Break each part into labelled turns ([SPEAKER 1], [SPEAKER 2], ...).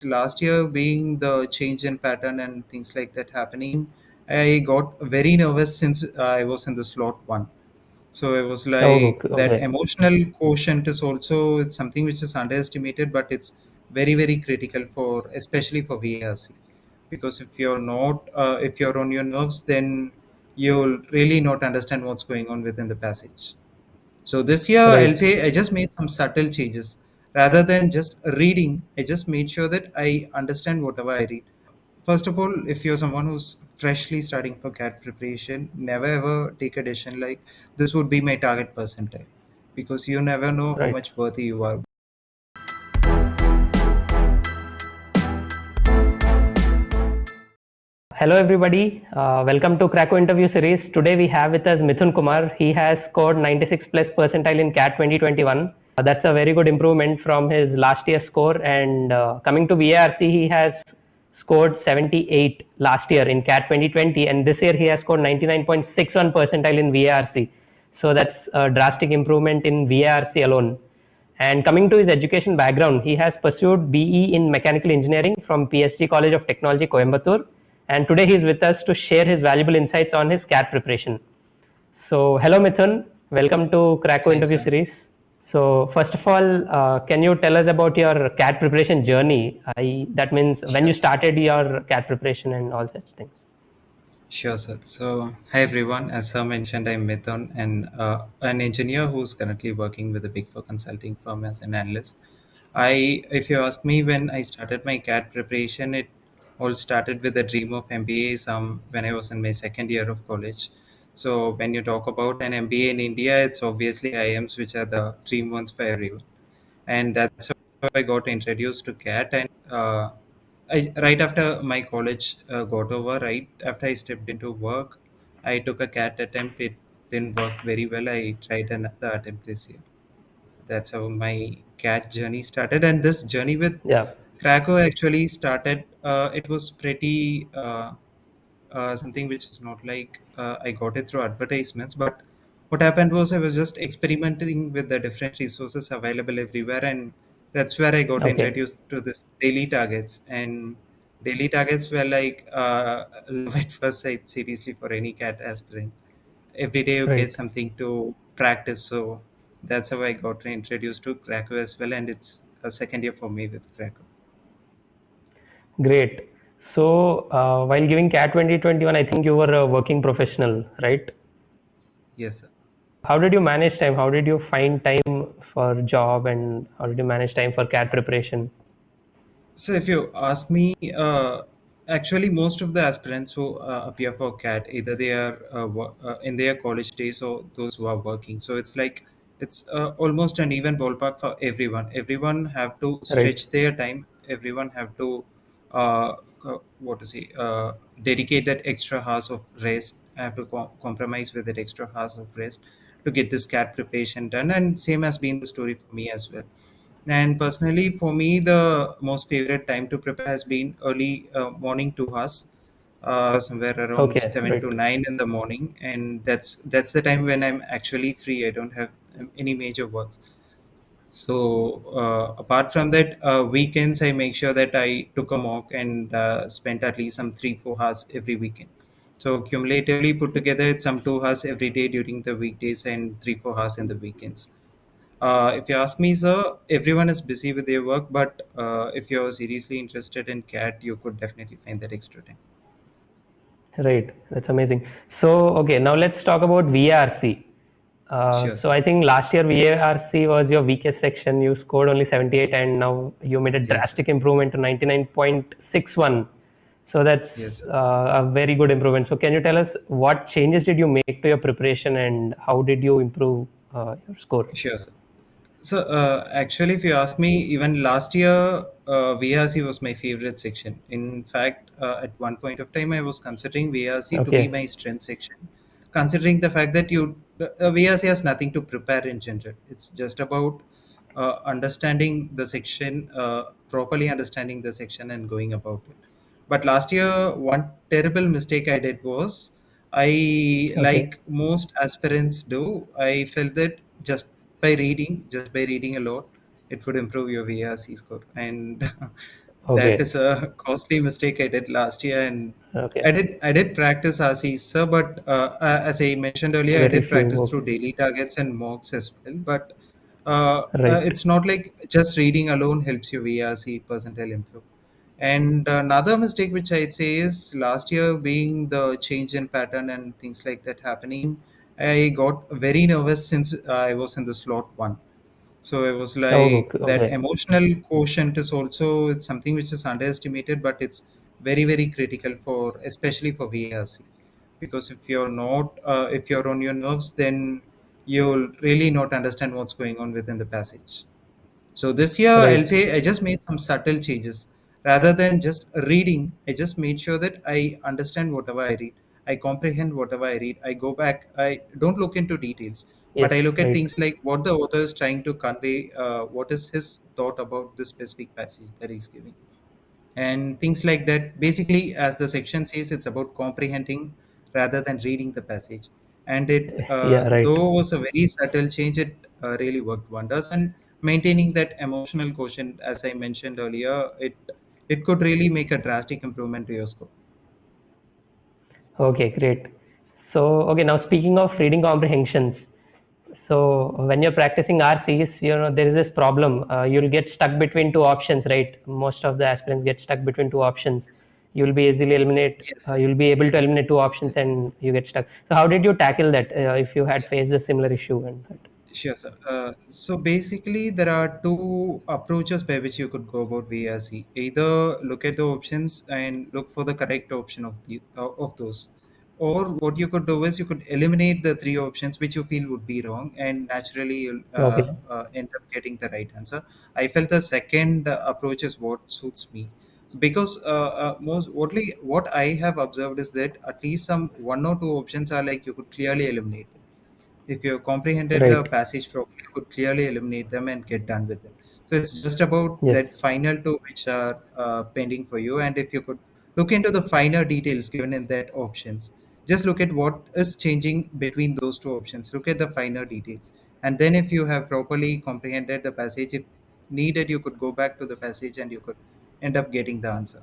[SPEAKER 1] last year being the change in pattern and things like that happening, I got very nervous since I was in the slot one. So it was
[SPEAKER 2] Oh,
[SPEAKER 1] like that
[SPEAKER 2] okay.
[SPEAKER 1] emotional quotient is also it's something which is underestimated, but it's very very critical for especially for VRC, because if you're on your nerves, then you'll really not understand what's going on within the passage. So this year, I'll
[SPEAKER 2] Right.
[SPEAKER 1] say I just made some subtle changes. Rather than just reading, I just made sure that I understand whatever I read. First of all, if you're someone who's freshly starting for CAT preparation, never ever take a decision like this would be my target percentile, because you never know how
[SPEAKER 2] Right.
[SPEAKER 1] much worthy you are.
[SPEAKER 2] Hello, everybody. Welcome to Krakow interview series. Today we have with us Mithun Kumar. He has scored 96 plus percentile in CAT 2021. That's a very good improvement from his last year's score. And coming to VARC, he has scored 78 last year in CAT 2020, and this year he has scored 99.61 percentile in VARC. So that's a drastic improvement in VARC alone. And coming to his education background, he has pursued BE in Mechanical Engineering from PSG College of Technology, Coimbatore. And today he is with us to share his valuable insights on his CAT preparation. So, hello Mithun, welcome to Krakow
[SPEAKER 1] Hi,
[SPEAKER 2] interview
[SPEAKER 1] sir.
[SPEAKER 2] series. So, first of all, can you tell us about your CAT preparation journey? That means when
[SPEAKER 1] Sure,
[SPEAKER 2] you
[SPEAKER 1] sir.
[SPEAKER 2] started your CAT preparation and all such things.
[SPEAKER 1] Sure, sir. So, hi everyone. As sir mentioned, I'm Mithun, and an engineer who's currently working with a Big Four consulting firm as an analyst. If you ask me when I started my CAT preparation, it all started with a dream of MBA. When I was in my second year of college. So, when you talk about an MBA in India, it's obviously IIMs, which are the dream ones for everyone, and that's how I got introduced to CAT. And right after my college got over, right after I stepped into work, I took a CAT attempt. It didn't work very well. I tried another attempt this year. That's how my CAT journey started. And this journey with
[SPEAKER 2] Yeah.
[SPEAKER 1] Krakow actually started. It was pretty something which is not like I got it through advertisements, but what happened was I was just experimenting with the different resources available everywhere, and that's where I got
[SPEAKER 2] Okay.
[SPEAKER 1] introduced to this daily targets. And daily targets were like love at first sight, seriously, for any CAT aspirant. Every day you get
[SPEAKER 2] Right.
[SPEAKER 1] something to practice, so that's how I got introduced to Krakow as well, and it's a second year for me with Krakow.
[SPEAKER 2] Great. So, while giving CAT 2021, I think you were a working professional, right?
[SPEAKER 1] Yes, sir.
[SPEAKER 2] How did you manage time? How did you find time for job, and how did you manage time for CAT preparation?
[SPEAKER 1] So, if you ask me, actually, most of the aspirants who appear for CAT, either they are in their college days or those who are working. So, it's almost an even ballpark for everyone. Everyone have to
[SPEAKER 2] Right.
[SPEAKER 1] stretch their time. Everyone have to, what to say, dedicate that extra hours of rest. Have to compromise with that extra hours of rest to get this CAT preparation done. And same has been the story for me as well. And personally, for me, the most favorite time to prepare has been early morning 2 hours, somewhere around
[SPEAKER 2] Okay.
[SPEAKER 1] 7 to 9 in the morning, and that's the time when I'm actually free. I don't have any major work. So apart from that, weekends I make sure that I took a mock and spent at least some 3 4 hours every weekend. So cumulatively put together, it's some 2 hours every day during the weekdays and 3 4 hours in the weekends. If you ask me, sir, everyone is busy with their work, but if you're seriously interested in CAT, you could definitely find that extra time.
[SPEAKER 2] Right. That's amazing. So, okay, now let's talk about VRC.
[SPEAKER 1] Sure,
[SPEAKER 2] So
[SPEAKER 1] sir.
[SPEAKER 2] I think last year VARC was your weakest section. You scored only 78, and now you made a
[SPEAKER 1] Yes, sir.
[SPEAKER 2] drastic improvement to 99.61. So
[SPEAKER 1] Yes,
[SPEAKER 2] that's
[SPEAKER 1] sir.
[SPEAKER 2] a very good improvement. So can you tell us what changes did you make to your preparation, and how did you improve your score?
[SPEAKER 1] Sure, sir. So, actually, if you ask me, even last year, VRC was my favorite section. In fact, at one point of time, I was considering VRC to be
[SPEAKER 2] Okay.
[SPEAKER 1] my strength section, considering the fact that VRC has nothing to prepare in general. It's just about understanding the section, properly understanding the section, and going about it. But last year, one terrible mistake I did was
[SPEAKER 2] Okay.
[SPEAKER 1] like most aspirants do, I felt that just by reading a lot, it would improve your VRC score. And That
[SPEAKER 2] Okay.
[SPEAKER 1] is a costly mistake I did last year, and
[SPEAKER 2] Okay.
[SPEAKER 1] I did practice RC, sir, but as I mentioned earlier, I
[SPEAKER 2] Very
[SPEAKER 1] did
[SPEAKER 2] few.
[SPEAKER 1] practice through
[SPEAKER 2] Okay.
[SPEAKER 1] daily targets and mocks as well. But
[SPEAKER 2] Right.
[SPEAKER 1] it's not like just reading alone helps you VRC percentile improve. And another mistake which I'd say is last year being the change in pattern and things like that happening, I got very nervous since I was in the slot one. So it was
[SPEAKER 2] Oh,
[SPEAKER 1] like
[SPEAKER 2] okay.
[SPEAKER 1] that
[SPEAKER 2] Okay.
[SPEAKER 1] emotional quotient is also, it's something which is underestimated, but it's very, very critical for, especially for VRC. Because if you're on your nerves, then you'll really not understand what's going on within the passage. So this year, I'll
[SPEAKER 2] Right.
[SPEAKER 1] say I just made some subtle changes. Rather than just reading, I just made sure that I understand whatever I read. I comprehend whatever I read. I go back. I don't look into details, but I
[SPEAKER 2] Yes.
[SPEAKER 1] look at
[SPEAKER 2] Right.
[SPEAKER 1] things like what the author is trying to convey, what is his thought about this specific passage that he's giving, and things like that. Basically, as the section says, it's about comprehending rather than reading the passage. And it,
[SPEAKER 2] Yeah. Right.
[SPEAKER 1] though was a very subtle change, it really worked wonders. And maintaining that emotional quotient, as I mentioned earlier, it could really make a drastic improvement to your score.
[SPEAKER 2] Okay. Great. So, okay. Now, speaking of reading comprehensions, so when you're practicing RCs, there is this problem. You'll get stuck between two options, right? Most of the aspirants get stuck between two options. You'll be easily eliminate.
[SPEAKER 1] Yes,
[SPEAKER 2] You'll be able to
[SPEAKER 1] yes,
[SPEAKER 2] eliminate two options,
[SPEAKER 1] yes.
[SPEAKER 2] and you get stuck. So, how did you tackle that? If you had faced a similar issue and that?
[SPEAKER 1] Sure, sir. So basically, there are two approaches by which you could go about VRC. Either look at the options and look for the correct option of those, or what you could do is you could eliminate the three options which you feel would be wrong, and naturally you'll
[SPEAKER 2] Okay.
[SPEAKER 1] end up getting the right answer. I felt the second approach is what suits me, because what I have observed is that at least some one or two options are like you could clearly eliminate them. If you comprehended the
[SPEAKER 2] Right.
[SPEAKER 1] passage properly, you could clearly eliminate them and get done with them. So it's just about that
[SPEAKER 2] Yes.
[SPEAKER 1] final two which are pending for you. And if you could look into the finer details given in that options, just look at what is changing between those two options. Look at the finer details. And then if you have properly comprehended the passage, if needed, you could go back to the passage and you could end up getting the answer.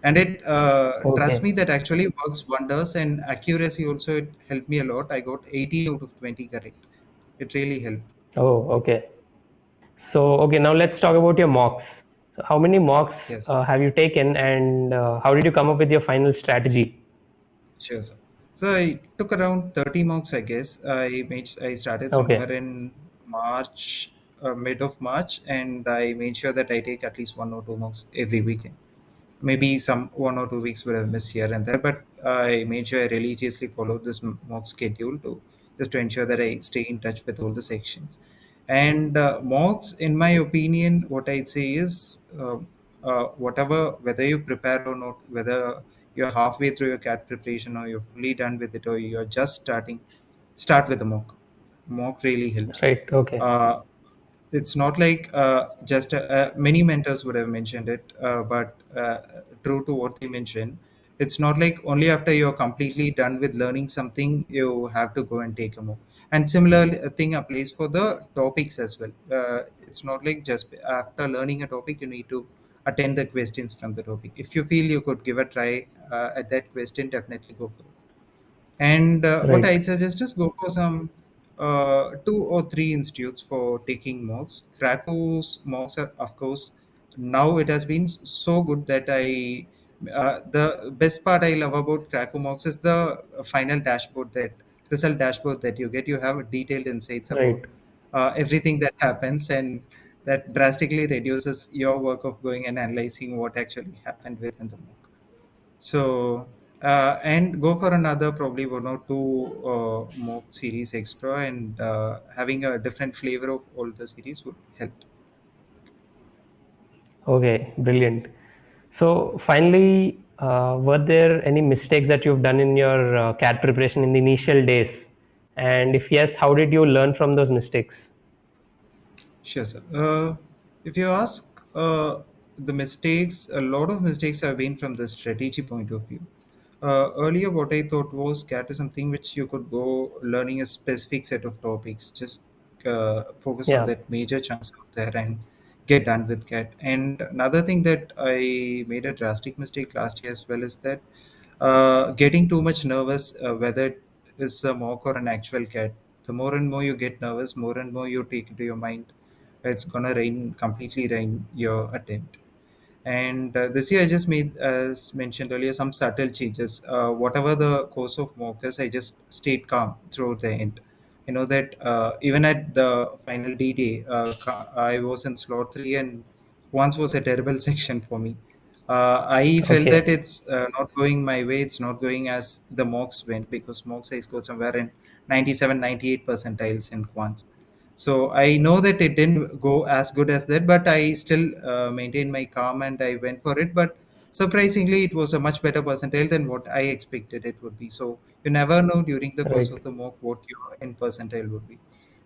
[SPEAKER 1] And it, trust
[SPEAKER 2] Okay.
[SPEAKER 1] me, that actually works wonders. And accuracy also, it helped me a lot. I got 18 out of 20 correct. It really helped.
[SPEAKER 2] Oh, okay. So, okay, now let's talk about your mocks. So how many mocks
[SPEAKER 1] Yes,
[SPEAKER 2] have you taken, and how did you come up with your final strategy?
[SPEAKER 1] sure, sir. So I took around 30 marks, I guess. I started
[SPEAKER 2] Okay.
[SPEAKER 1] somewhere in March, mid of March, and I made sure that I take at least one or two marks every weekend. Maybe some 1 or 2 weeks would have missed here and there, but I made sure I religiously followed this mock schedule to just to ensure that I stay in touch with all the sections. And mocks, in my opinion, what I'd say is whatever, whether you prepare or not, whether you're halfway through your CAT preparation or you're fully done with it or you're just starting, start with a mock. Mock really helps.
[SPEAKER 2] Right. Okay.
[SPEAKER 1] Uh, it's not like just many mentors would have mentioned it, but true to what they mentioned, it's not like only after you're completely done with learning something you have to go and take a mock. And similar thing applies for the topics as well. It's not like just after learning a topic you need to attend the questions from the topic. If you feel you could give a try at that question, definitely go for it. And what
[SPEAKER 2] Right.
[SPEAKER 1] I'd suggest is go for some 2 or 3 institutes for taking mocks. Krakow's mocks are, of course, now it has been so good that the best part I love about Krakow mocks is the final dashboard, that result dashboard that you get. You have detailed insights about
[SPEAKER 2] Right.
[SPEAKER 1] everything that happens, and that drastically reduces your work of going and analyzing what actually happened within the mock. So, and go for another probably 1 or 2 mock series extra, and having a different flavor of all the series would help.
[SPEAKER 2] Okay. Brilliant. So, finally, were there any mistakes that you've done in your CAT preparation in the initial days? And if yes, how did you learn from those mistakes?
[SPEAKER 1] Sure, sir. If you ask, the mistakes, a lot of mistakes have been from the strategy point of view. Earlier, what I thought was CAT is something which you could go learning a specific set of topics, just focus on
[SPEAKER 2] Yeah.
[SPEAKER 1] that major chunks out there and get done with CAT. And another thing that I made a drastic mistake last year as well is that getting too much nervous, whether it is a mock or an actual CAT. The more and more you get nervous, more and more you take into your mind, it's gonna completely rain your attempt. And this year, I just made, as mentioned earlier, some subtle changes. Whatever the course of mockers, I just stayed calm throughout the end. You know that even at the final D day, I was in slot three, and once was a terrible section for me. I felt that
[SPEAKER 2] Okay.
[SPEAKER 1] it's not going my way. It's not going as the mocks went, because mocks I scored somewhere in 97, 98 percentiles in quants. So I know that it didn't go as good as that, but I still maintained my calm and I went for it. But surprisingly, it was a much better percentile than what I expected it would be. So you never know during the course
[SPEAKER 2] Right.
[SPEAKER 1] of the mock what your end percentile would be.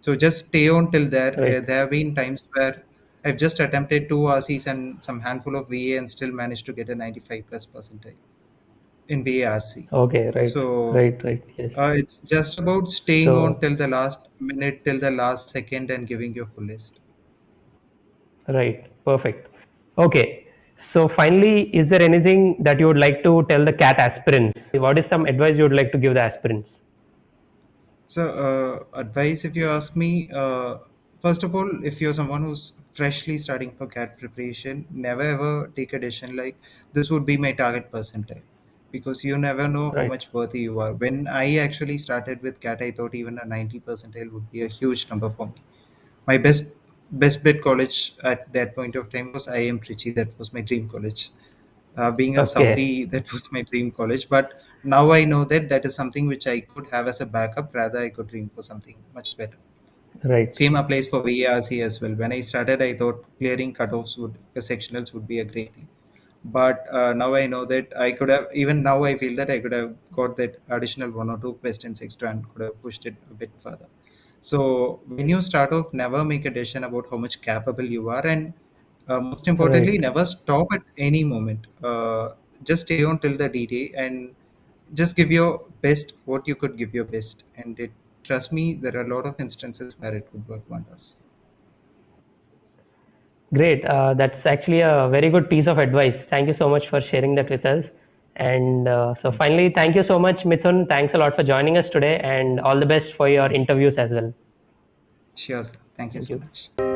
[SPEAKER 1] So just stay on till there.
[SPEAKER 2] Right.
[SPEAKER 1] There have been times where I've just attempted two RCs and some handful of VA and still managed to get a 95 plus percentile in VARC.
[SPEAKER 2] Okay. Right.
[SPEAKER 1] So
[SPEAKER 2] Right. Right. Yes.
[SPEAKER 1] it's just about staying on
[SPEAKER 2] So
[SPEAKER 1] till the last minute, till the last second, and giving your fullest.
[SPEAKER 2] right. Perfect. Okay. So finally, is there anything that you would like to tell the CAT aspirants? What is some advice you would like to give the aspirants?
[SPEAKER 1] So, advice, if you ask me, first of all, if you're someone who's freshly starting for CAT preparation, never ever take a decision like this would be my target percentile, because you never know how
[SPEAKER 2] Right.
[SPEAKER 1] much worthy you are. When I actually started with CAT, I thought even a 90 percentile would be a huge number for me. My best bet college at that point of time was IIM Trichy. That was my dream college. Being a
[SPEAKER 2] Okay.
[SPEAKER 1] Saudi, that was my dream college. But now I know that that is something which I could have as a backup. Rather, I could dream for something much better.
[SPEAKER 2] Right.
[SPEAKER 1] Same applies for VARC as well. When I started, I thought clearing cutoffs sectionals would be a great thing. But now I know that I could have, even now I feel that I could have got that additional one or two questions extra and could have pushed it a bit further. So when you start off, never make a decision about how much capable you are, and most importantly,
[SPEAKER 2] Right.
[SPEAKER 1] never stop at any moment. Just stay on till the D-Day and just give your best, what you could give your best. And trust me, there are a lot of instances where it would work wonders.
[SPEAKER 2] Great. That's actually a very good piece of advice. Thank you so much for sharing that with
[SPEAKER 1] Yes.
[SPEAKER 2] us. And so
[SPEAKER 1] Thank you.
[SPEAKER 2] finally, thank you so much, Mithun. Thanks a lot for joining us today, and all the best for your
[SPEAKER 1] Thank you, sir.
[SPEAKER 2] interviews as well.
[SPEAKER 1] Sure, sir. Thank you
[SPEAKER 2] Thank
[SPEAKER 1] so
[SPEAKER 2] you.
[SPEAKER 1] much.